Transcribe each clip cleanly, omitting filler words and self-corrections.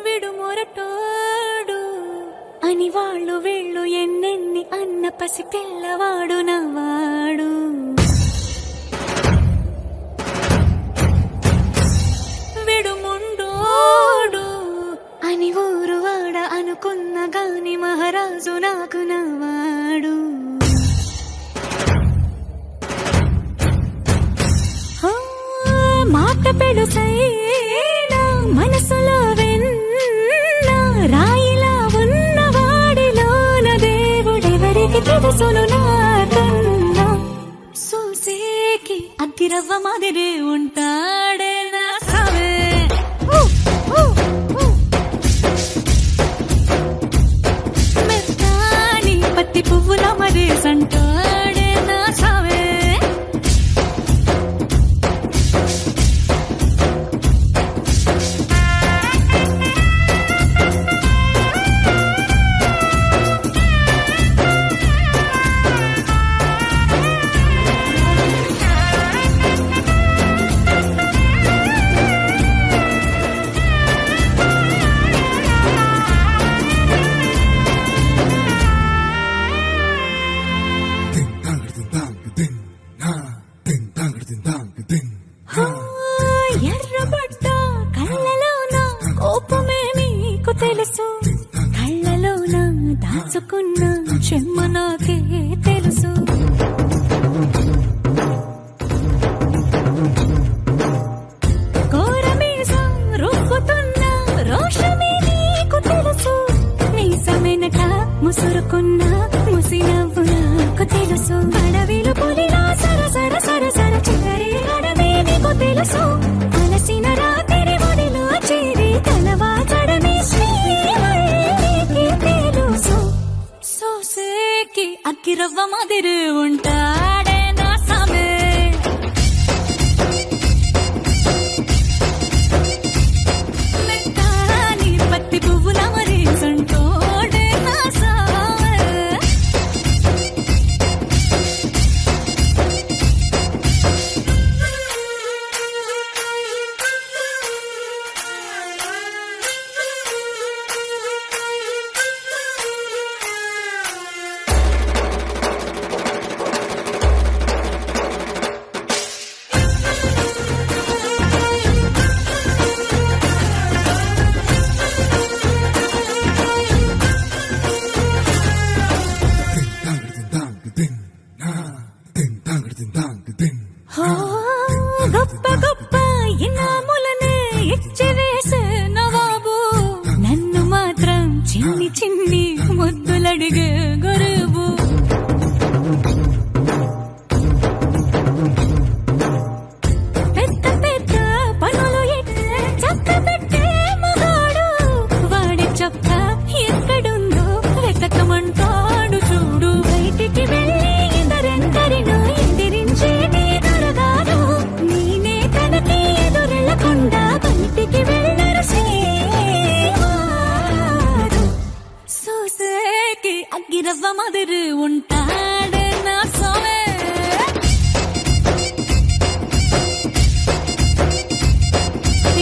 విడు మొరటోడు అని వాళ్ళు వీళ్ళు ఎన్నెన్ని అన్న పసి పిల్లవాడు నవ్వాడు. విడు ముండోడు అని ఊరు వాడ అనుకున్న గాని మహారాజు నాకు నవ్వాడు. మాట పెడుసైనా మనసులో వెన్న రాయిలా ఉన్నవాడిలోన దేవుడెవరికి తెలుసును నాకన్నా. సూసేకి అగ్గిరవ్వ మాదిరి ఉంటాడే నా సావే. మెత్తాని పత్తి పువ్వుల మరేసంటాడే నా సావే. ఎర్రబడ్డ కళ్ళలోన కోపమే నీకు తెలుసు, కళ్ళలోన దాచుకున్న చెమ్మ నాకే తెలుసు. కోరమీసం రుబ్బుతున్న రోషమే నీకు తెలుసు, మీసమెనక ముసురుకున్న ముసినవ్వు నాకు తెలుసు. అడవిలు పులిలా సరసర సరసర చివరి అడవి నీకు తెలుసు, అలసిన రాత్రి ఒడిలో చేరి తలవాచడమే శ్రీకి తెలుసు. సోసేకి అగ్గిరవ్వ మాదిరి ఉంటాడే నా సామే. మెత్తాని పత్తి పువ్వుల మరేసంటోడే నా సామే. గొప్ప గొప్ప ఇనాములనే ఇచ్చి వేసే నవాబు, నన్ను మాత్రం చిన్ని చిన్ని ముద్దులడిగే గురువు. పెద్ద పెద్ద పనులు చక్క పెట్టే మగాడు, వాడి చొక్క ఎక్కడుందో వెతకమంటాడు చూడు. బయటికి వెళ్ళి ఇద్దరెందరినో ఎదిరించేటి దొరగాడు, నేనే తనకి ఎదురెళ్ళకుండా బయటికి వెళ్ళరు శ్రీవారు. సోసేకి అగ్గిరవ్వ మాదిరి ఉంటాడే నా సోమే.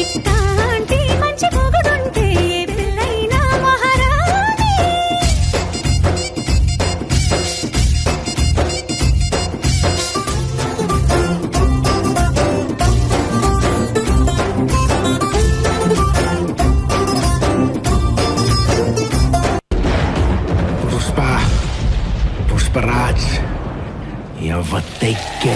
ఇట్టాంటి మంచి మొగుడుంటే ఏ పిల్లైనా మహారాణి. Pushparaj, eu vou ter que